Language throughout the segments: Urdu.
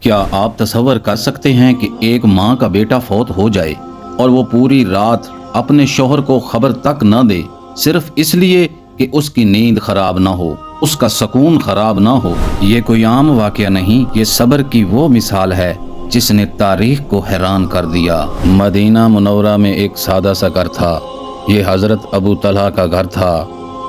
کیا آپ تصور کر سکتے ہیں کہ ایک ماں کا بیٹا فوت ہو جائے اور وہ پوری رات اپنے شوہر کو خبر تک نہ دے، صرف اس لیے کہ اس کی نیند خراب نہ ہو، اس کا سکون خراب نہ ہو؟ یہ کوئی عام واقعہ نہیں، یہ صبر کی وہ مثال ہے جس نے تاریخ کو حیران کر دیا۔ مدینہ منورہ میں ایک سادہ سا گھر تھا۔ یہ حضرت ابو طلحہ کا گھر تھا۔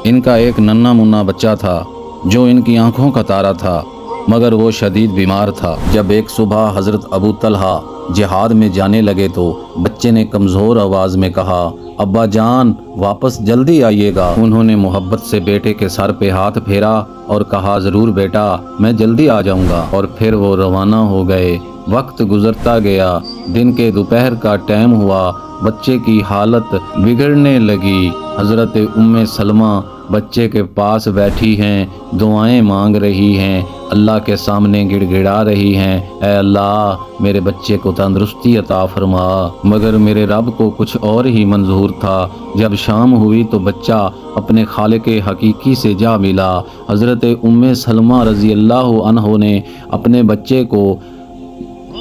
ان کا ایک ننھا منا بچہ تھا جو ان کی آنکھوں کا تارا تھا، مگر وہ شدید بیمار تھا۔ جب ایک صبح حضرت ابو طلحہ جہاد میں جانے لگے تو بچے نے کمزور آواز میں کہا، ابا جان واپس جلدی آئیے گا۔ انہوں نے محبت سے بیٹے کے سر پہ ہاتھ پھیرا اور کہا، ضرور بیٹا، میں جلدی آ جاؤں گا۔ اور پھر وہ روانہ ہو گئے۔ وقت گزرتا گیا، دن کے دوپہر کا ٹائم ہوا، بچے کی حالت بگڑنے لگی۔ حضرت ام سلمہ بچے کے پاس بیٹھی ہیں، دعائیں مانگ رہی ہیں، اللہ کے سامنے گڑ گڑا رہی ہیں، اے اللہ میرے بچے کو تندرستی عطا فرما۔ مگر میرے رب کو کچھ اور ہی منظور تھا۔ جب شام ہوئی تو بچہ اپنے خالق حقیقی سے جا ملا۔ حضرت ام سلمہ رضی اللہ عنہ نے اپنے بچے کو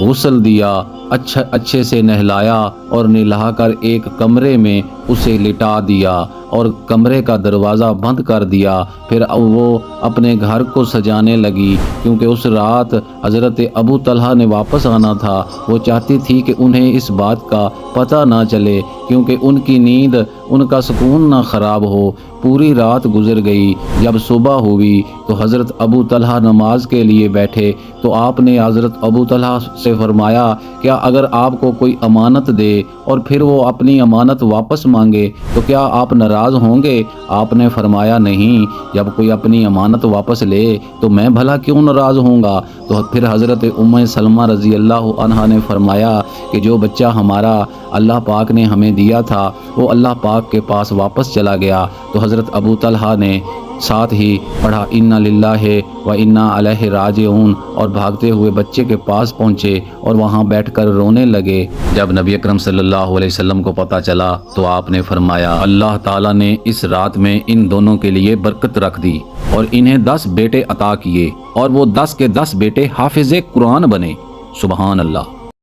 غسل دیا، اچھے سے نہلایا اور نہلا کر ایک کمرے میں اسے لٹا دیا اور کمرے کا دروازہ بند کر دیا۔ پھر وہ اپنے گھر کو سجانے لگی، کیونکہ اس رات حضرت ابو طلحہ نے واپس آنا تھا۔ وہ چاہتی تھی کہ انہیں اس بات کا پتہ نہ چلے، کیونکہ ان کی نیند، ان کا سکون نہ خراب ہو۔ پوری رات گزر گئی۔ جب صبح ہوئی تو حضرت ابو طلحہ نماز کے لیے بیٹھے تو آپ نے حضرت ابو طلحہ سے فرمایا، کیا اگر آپ کو کوئی امانت دے اور پھر وہ اپنی امانت واپس مانگے تو کیا آپ ناراض ہوں گے؟ آپ نے فرمایا، نہیں، جب کوئی اپنی امانت واپس لے تو میں بھلا کیوں ناراض ہوں گا؟ تو پھر حضرت ام سلمہ رضی اللہ عنہا نے فرمایا کہ جو بچہ ہمارا اللہ پاک نے ہمیں دیا تھا وہ اللہ پاک کے پاس واپس چلا گیا۔ تو حضرت ابو طلحہ نے ساتھ ہی پڑھا، انا للہ و انا الیہ راجعون، اور بھاگتے ہوئے بچے کے پاس پہنچے اور وہاں بیٹھ کر رونے لگے۔ جب نبی اکرم صلی اللہ علیہ وسلم کو پتہ چلا تو آپ نے فرمایا، اللہ تعالیٰ نے اس رات میں ان دونوں کے لیے برکت رکھ دی اور انہیں 10 بیٹے عطا کیے، اور وہ 10 کے 10 بیٹے حافظ قرآن بنے۔ سبحان اللہ۔